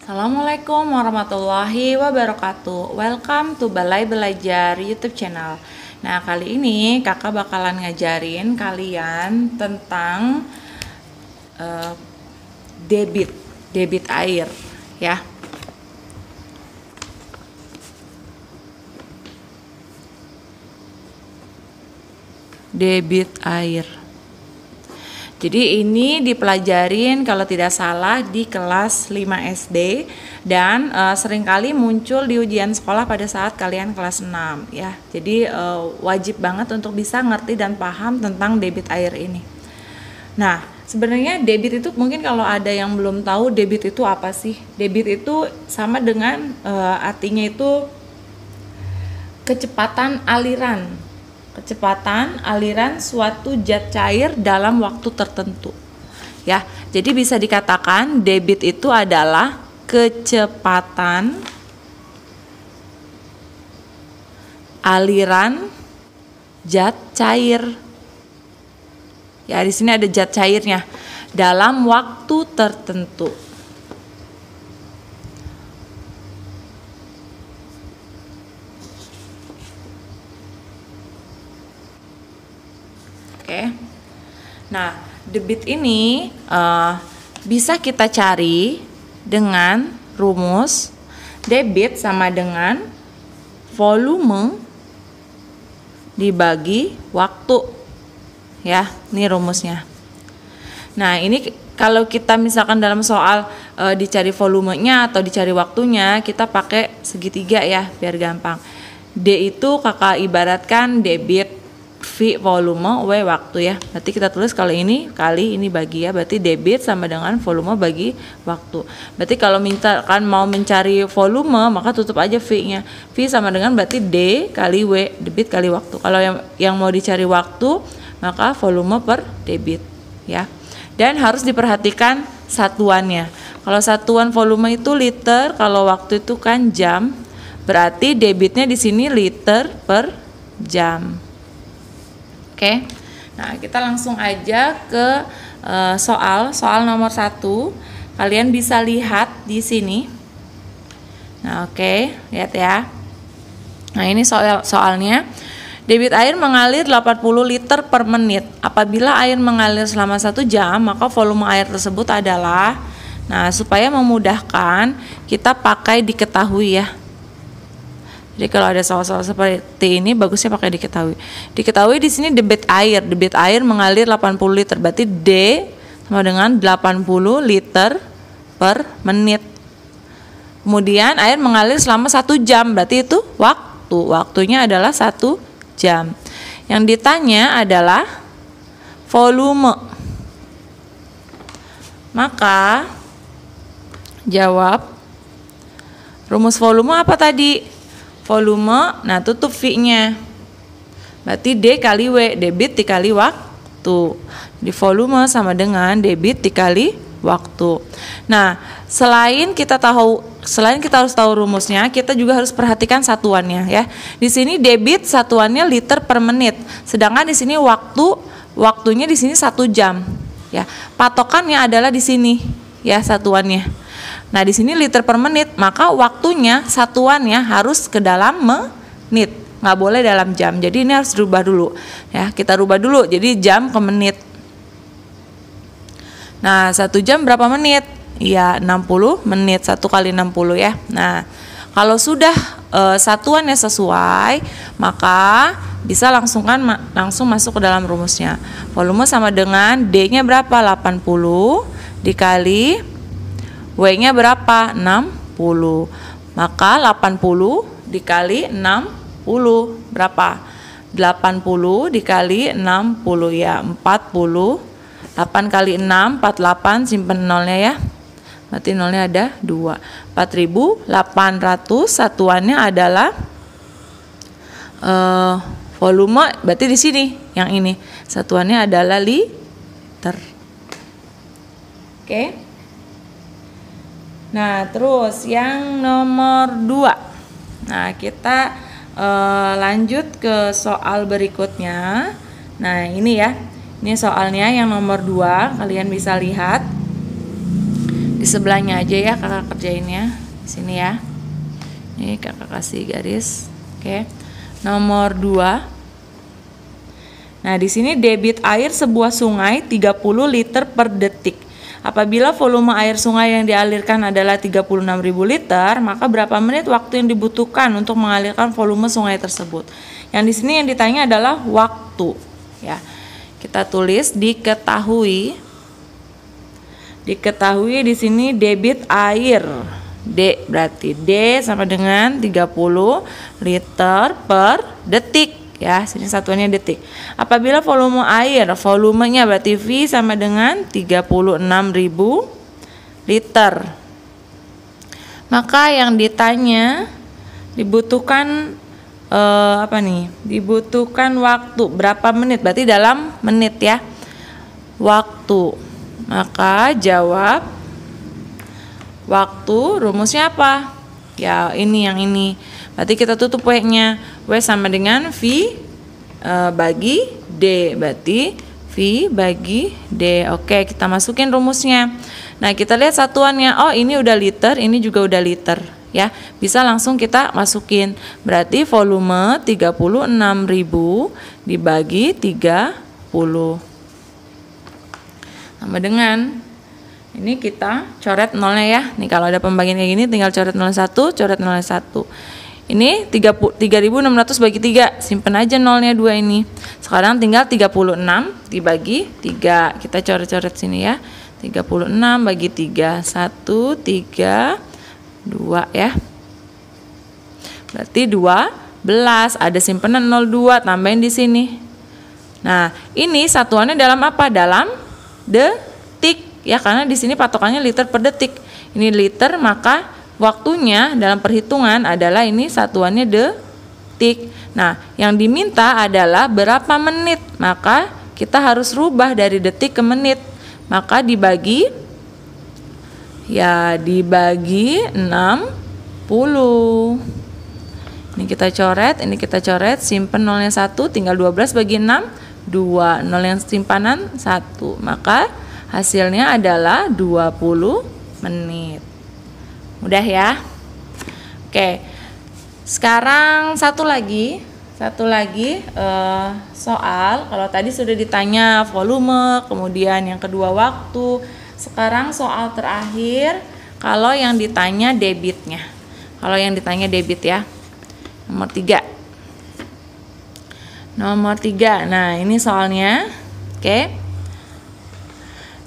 Assalamualaikum warahmatullahi wabarakatuh. Welcome to Balai Belajar YouTube channel. Nah, kali ini kakak bakalan ngajarin kalian tentang debit air ya. Debit air. Jadi ini dipelajarin kalau tidak salah di kelas 5 SD dan seringkali muncul di ujian sekolah pada saat kalian kelas 6 ya. Jadi wajib banget untuk bisa ngerti dan paham tentang debit air ini. Nah, sebenarnya debit itu mungkin kalau ada yang belum tahu debit itu apa sih? Debit itu sama dengan artinya itu kecepatan aliran suatu zat cair dalam waktu tertentu. Ya, jadi bisa dikatakan debit itu adalah kecepatan aliran zat cair. Ya, di sini ada zat cairnya dalam waktu tertentu. Oke. Nah, debit ini bisa kita cari dengan rumus debit sama dengan volume dibagi waktu. Ya, ini rumusnya. Nah, ini kalau kita misalkan dalam soal dicari volumenya atau dicari waktunya, kita pakai segitiga ya, biar gampang. D itu kakak ibaratkan debit, V volume, W waktu ya. Berarti kita tulis kalau ini kali ini bagi ya. Berarti debit sama dengan volume bagi waktu. Berarti kalau misalkan mau mencari volume maka tutup aja V-nya. V sama dengan berarti D kali W, debit kali waktu. Kalau yang mau dicari waktu maka volume per debit ya. Dan harus diperhatikan satuannya. Kalau satuan volume itu liter, kalau waktu itu kan jam. Berarti debitnya di sini liter per jam. Oke, nah kita langsung aja ke soal nomor 1. Kalian bisa lihat di sini. Nah, oke, lihat ya. Nah, ini soalnya. Debit air mengalir 80 liter per menit. Apabila air mengalir selama 1 jam, maka volume air tersebut adalah. Nah, supaya memudahkan, kita pakai diketahui ya. Jadi kalau ada soal-soal seperti ini bagusnya pakai diketahui. Diketahui di sini debit air mengalir 80 liter. Berarti D sama dengan 80 liter per menit. Kemudian air mengalir selama 1 jam. Berarti itu waktu. Waktunya adalah 1 jam. Yang ditanya adalah volume. Maka jawab rumus volume apa tadi? Volume, nah tutup V-nya. Berarti D kali W, debit dikali waktu. Di volume sama dengan debit dikali waktu. Nah, selain kita harus tahu rumusnya, kita juga harus perhatikan satuannya ya. Di sini debit satuannya liter per menit. Sedangkan di sini waktunya di sini 1 jam. Ya. Patokannya adalah di sini ya satuannya. Nah, di sini liter per menit, maka waktunya satuannya harus ke dalam menit, nggak boleh dalam jam. Jadi ini harus dirubah dulu, ya. Kita rubah dulu, jadi jam ke menit. Nah, 1 jam berapa menit? Ya, 60 menit, 1 kali 60 ya. Nah, kalau sudah satuannya sesuai, maka bisa langsung masuk ke dalam rumusnya. Volume sama dengan D-nya berapa? 80 dikali W-nya berapa? 60. Maka 80 dikali 60 berapa? 80 dikali 60 ya, 40. 8 kali 6, 48, simpen nolnya ya. Berarti nolnya ada 2. 4.800 satuannya adalah volume, berarti di sini yang ini. Satuannya adalah liter. Oke. Nah, terus yang nomor 2. Nah, kita lanjut ke soal berikutnya. Nah, ini ya. Ini soalnya yang nomor 2, kalian bisa lihat. Di sebelahnya aja ya kakak kerjainnya. Di sini ya. Ini kakak kasih garis. Oke. Nomor 2. Nah, di sini debit air sebuah sungai 30 liter per detik. Apabila volume air sungai yang dialirkan adalah 36.000 liter, maka berapa menit waktu yang dibutuhkan untuk mengalirkan volume sungai tersebut? Yang di sini yang ditanya adalah waktu, ya. Kita tulis diketahui. Diketahui di sini debit air. D berarti D sama dengan 30 liter per detik. Ya, sini satuannya detik. Apabila volume air, volumenya berarti V sama dengan 36.000 liter. Maka yang ditanya dibutuhkan dibutuhkan waktu berapa menit? Berarti dalam menit ya. Waktu. Maka jawab waktu rumusnya apa? Ya, yang ini. Berarti kita tutup W-nya. W sama dengan V bagi D. Berarti V bagi D. Oke, kita masukin rumusnya. Nah, kita lihat satuannya. Oh, ini udah liter, ini juga udah liter. Ya, bisa langsung kita masukin. Berarti volume 36.000 dibagi 30. Sama dengan ini kita coret nolnya ya. Nih kalau ada pembagian kayak gini tinggal coret 01, coret 01. Ini 3.600 bagi 3, simpen aja nolnya 2 ini. Sekarang tinggal 36 dibagi 3. Kita coret-coret sini ya. 36 bagi 3, 1, 3, 2 ya. Berarti 12, ada simpenan 02, tambahin di sini. Nah, ini satuannya dalam apa? Dalam detik ya, karena di sini patokannya liter per detik. Ini liter, maka waktunya dalam perhitungan adalah ini satuannya detik. Nah, yang diminta adalah berapa menit. Maka kita harus rubah dari detik ke menit. Maka dibagi 60. Ini kita coret, simpen nolnya 1, tinggal 12 bagi 6, 2. Nol yang simpanan 1. Maka hasilnya adalah 20 menit. Mudah ya. Oke. Sekarang satu lagi soal. Kalau tadi sudah ditanya volume, kemudian yang kedua waktu. Sekarang soal terakhir, kalau yang ditanya debitnya. Kalau yang ditanya debit ya. Nomor 3. Nah, ini soalnya. Oke.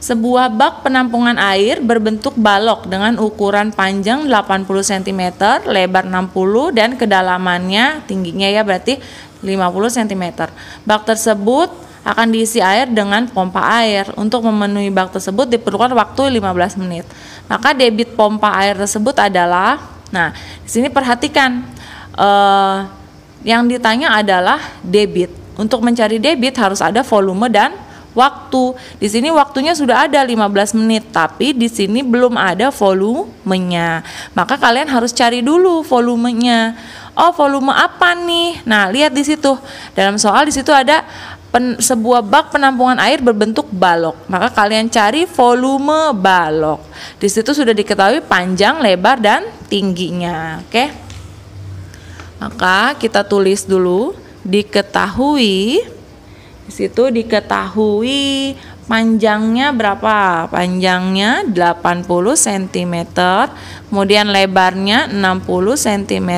Sebuah bak penampungan air berbentuk balok dengan ukuran panjang 80 cm, lebar 60 dan kedalamannya tingginya ya berarti 50 cm. Bak tersebut akan diisi air dengan pompa air. Untuk memenuhi bak tersebut diperlukan waktu 15 menit. Maka debit pompa air tersebut adalah, nah, di sini perhatikan yang ditanya adalah debit. Untuk mencari debit harus ada volume dan waktu. Di sini waktunya sudah ada 15 menit, tapi di sini belum ada volumenya. Maka kalian harus cari dulu volumenya. Oh, volume apa nih? Nah, lihat di situ. Dalam soal di situ ada sebuah bak penampungan air berbentuk balok. Maka kalian cari volume balok. Di situ sudah diketahui panjang, lebar dan tingginya. Oke? Maka kita tulis dulu diketahui. Di situ diketahui panjangnya berapa? Panjangnya 80 cm, kemudian lebarnya 60 cm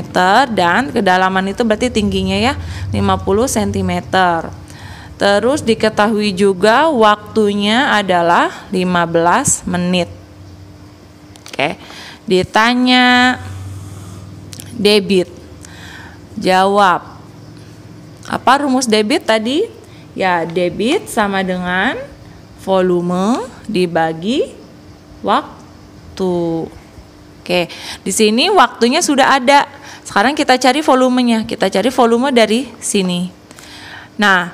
dan kedalaman itu berarti tingginya ya 50 cm. Terus diketahui juga waktunya adalah 15 menit. Oke. Ditanya debit. Jawab. Apa rumus debit tadi? Ya, debit sama dengan volume dibagi waktu. Oke, di sini waktunya sudah ada. Sekarang kita cari volumenya. Kita cari volume dari sini. Nah,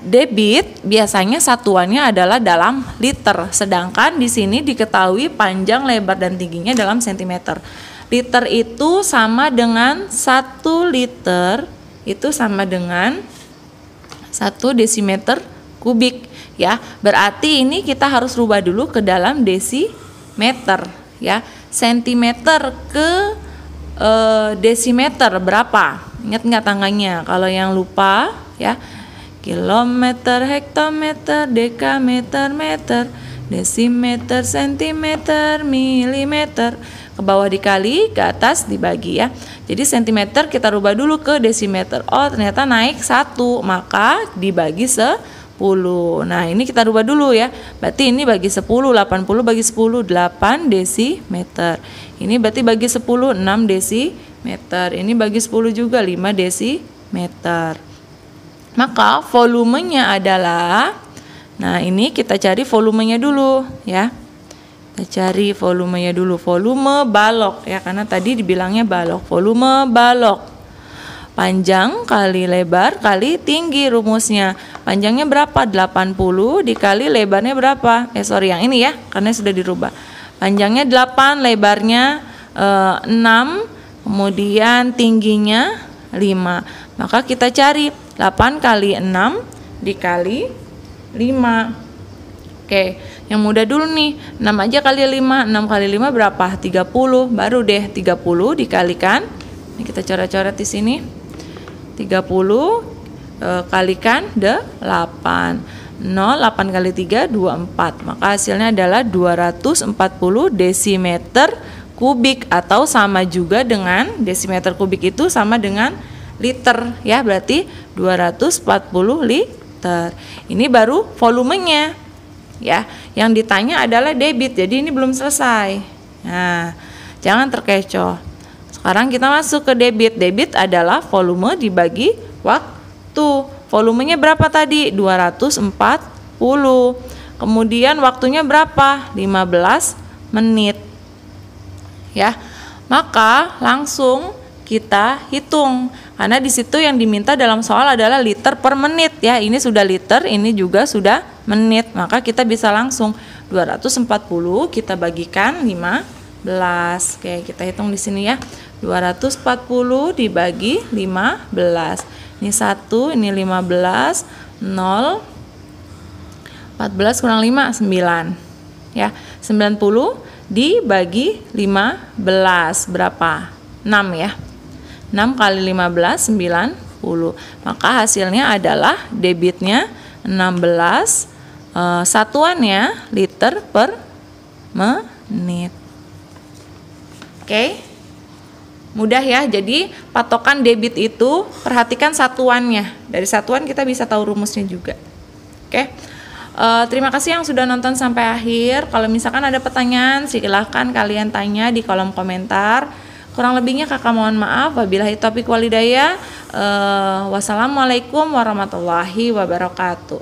debit biasanya satuannya adalah dalam liter. Sedangkan di sini diketahui panjang, lebar, dan tingginya dalam sentimeter. Liter itu sama dengan 1 liter. Itu sama dengan 1 desimeter kubik ya. Berarti ini kita harus rubah dulu ke dalam meter ya. Sentimeter ke desimeter berapa? Ingat nggak tangannya? Kalau yang lupa ya, kilometer, hektometer, dekameter, meter, desimeter, sentimeter, milimeter. Ke bawah dikali, ke atas dibagi ya. Jadi sentimeter kita rubah dulu ke desimeter. Oh ternyata naik 1, maka dibagi 10. Nah ini kita rubah dulu ya. Berarti ini bagi 10, 80 bagi 10, 8 desimeter. Ini berarti bagi 10, 6 desimeter. Ini bagi 10 juga 5 desimeter. Maka volumenya adalah, nah ini kita cari volumenya dulu ya. Kita cari volumenya dulu, volume balok ya, karena tadi dibilangnya balok. Volume balok, panjang kali lebar kali tinggi rumusnya. Panjangnya berapa? 80 dikali lebarnya berapa? Yang ini ya, karena sudah dirubah. Panjangnya 8, lebarnya 6, kemudian tingginya 5. Maka kita cari 8 kali 6 dikali 5. Oke, yang mudah dulu nih, 6 aja kali 5, 6 kali 5 berapa? 30, baru deh 30 dikalikan, ini kita coret-coret di sini, 30 kalikan 8, 0, 8 kali 3, 24, maka hasilnya adalah 240 desimeter kubik, atau sama juga dengan, desimeter kubik itu sama dengan liter ya, berarti 240 liter. Ini baru volumenya ya. Yang ditanya adalah debit, jadi ini belum selesai. Nah, jangan terkecoh. Sekarang kita masuk ke debit. Debit adalah volume dibagi waktu. Volumenya berapa tadi? 240. Kemudian waktunya berapa? 15 menit. Ya. Maka langsung kita hitung, karena di situ yang diminta dalam soal adalah liter per menit ya. Ini sudah liter, ini juga sudah menit. Maka kita bisa langsung 240 kita bagikan 15. Oke, kita hitung di sini ya. 240 dibagi 15. Ini 1, ini 15, 0, 14 kurang 5, 9. Ya, 90 dibagi 15 berapa? 6 ya. 6 kali 15, 90. Maka hasilnya adalah debitnya 16, satuannya liter per menit. Oke, mudah ya. Jadi patokan debit itu perhatikan satuannya. Dari satuan kita bisa tahu rumusnya juga. Oke, terima kasih yang sudah nonton sampai akhir. Kalau misalkan ada pertanyaan, silahkan kalian tanya di kolom komentar. Kurang lebihnya kakak mohon maaf. Wabillahi taufiq walhidayah. Wassalamualaikum warahmatullahi wabarakatuh.